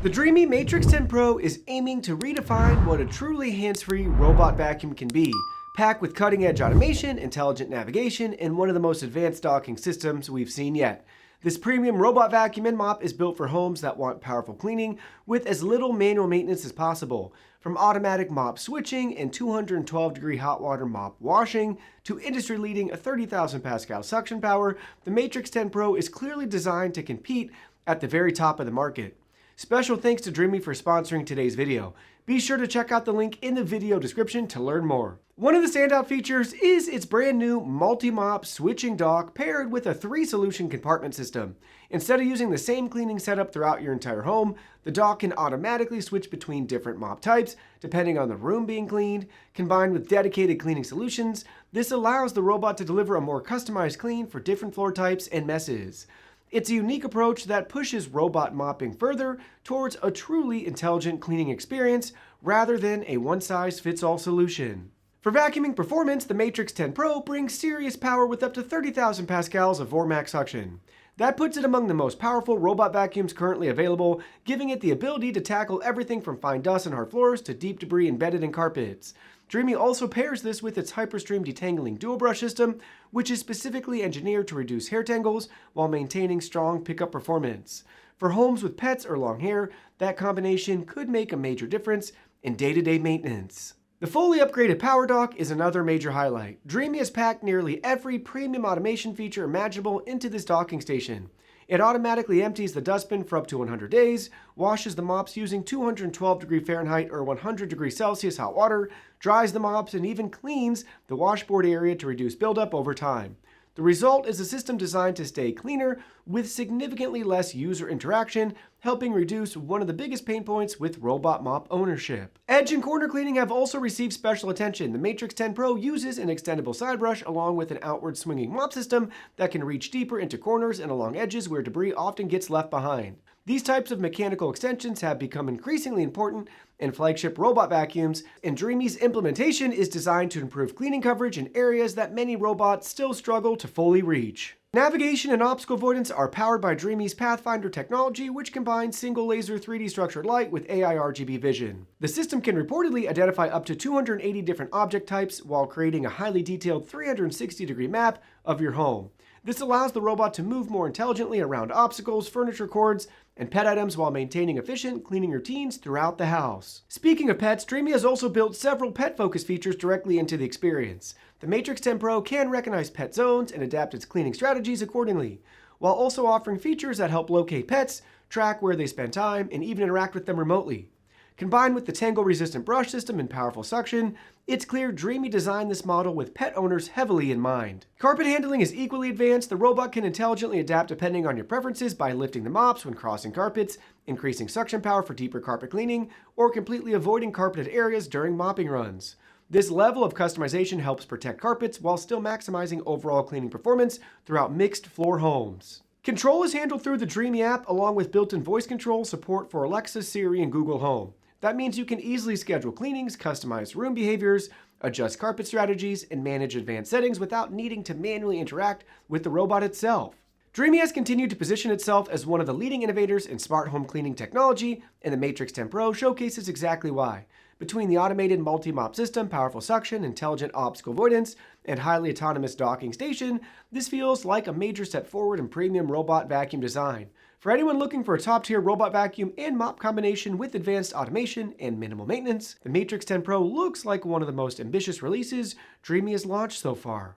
The DREAME Matrix10 Pro is aiming to redefine what a truly hands-free robot vacuum can be, packed with cutting-edge automation, intelligent navigation, and one of the most advanced docking systems we've seen yet. This premium robot vacuum and mop is built for homes that want powerful cleaning with as little manual maintenance as possible. From automatic mop switching and 212-degree hot water mop washing to industry-leading 30,000 Pascal suction power, the Matrix10 Pro is clearly designed to compete at the very top of the market. Special thanks to DREAME for sponsoring today's video. Be sure to check out the link in the video description to learn more. One of the standout features is its brand new Multi-Mop switching dock paired with a 3-solution compartment system. Instead of using the same cleaning setup throughout your entire home, the dock can automatically switch between different mop types depending on the room being cleaned. Combined with dedicated cleaning solutions, this allows the robot to deliver a more customized clean for different floor types and messes. It's a unique approach that pushes robot mopping further towards a truly intelligent cleaning experience rather than a one-size-fits-all solution. For vacuuming performance, the Matrix10 Pro brings serious power with up to 30,000 pascals of Vormax suction. That puts it among the most powerful robot vacuums currently available, giving it the ability to tackle everything from fine dust and hard floors to deep debris embedded in carpets. DREAME also pairs this with its HyperStream Detangling dual brush system, which is specifically engineered to reduce hair tangles while maintaining strong pickup performance. For homes with pets or long hair, that combination could make a major difference in day-to-day maintenance. The fully upgraded power dock is another major highlight. DREAME has packed nearly every premium automation feature imaginable into this docking station. It automatically empties the dustbin for up to 100 days, washes the mops using 212 Fahrenheit or 100 Celsius hot water, dries the mops, and even cleans the washboard area to reduce buildup over time. The result is a system designed to stay cleaner with significantly less user interaction, helping reduce one of the biggest pain points with robot mop ownership. Edge and corner cleaning have also received special attention. The Matrix10 Pro uses an extendable side brush along with an outward swinging mop system that can reach deeper into corners and along edges where debris often gets left behind. These types of mechanical extensions have become increasingly important in flagship robot vacuums, and DREAME's implementation is designed to improve cleaning coverage in areas that many robots still struggle to fully reach. Navigation and obstacle avoidance are powered by DREAME's Pathfinder technology, which combines single laser 3D structured light with AI RGB vision. The system can reportedly identify up to 280 different object types while creating a highly detailed 360-degree map of your home. This allows the robot to move more intelligently around obstacles, furniture cords, and pet items while maintaining efficient cleaning routines throughout the house. Speaking of pets, DREAME has also built several pet-focused features directly into the experience. The Matrix10 Pro can recognize pet zones and adapt its cleaning strategies accordingly, while also offering features that help locate pets, track where they spend time, and even interact with them remotely. Combined with the tangle-resistant brush system and powerful suction, it's clear DREAME designed this model with pet owners heavily in mind. Carpet handling is equally advanced. The robot can intelligently adapt depending on your preferences by lifting the mops when crossing carpets, increasing suction power for deeper carpet cleaning, or completely avoiding carpeted areas during mopping runs. This level of customization helps protect carpets while still maximizing overall cleaning performance throughout mixed floor homes. Control is handled through the DREAME app along with built-in voice control support for Alexa, Siri, and Google Home. That means you can easily schedule cleanings, customize room behaviors, adjust carpet strategies, and manage advanced settings without needing to manually interact with the robot itself. DREAME has continued to position itself as one of the leading innovators in smart home cleaning technology, and the Matrix10 Pro showcases exactly why. Between the automated multi-mop system, powerful suction, intelligent obstacle avoidance, and highly autonomous docking station, this feels like a major step forward in premium robot vacuum design. For anyone looking for a top-tier robot vacuum and mop combination with advanced automation and minimal maintenance, the Matrix10 Pro looks like one of the most ambitious releases DREAME has launched so far.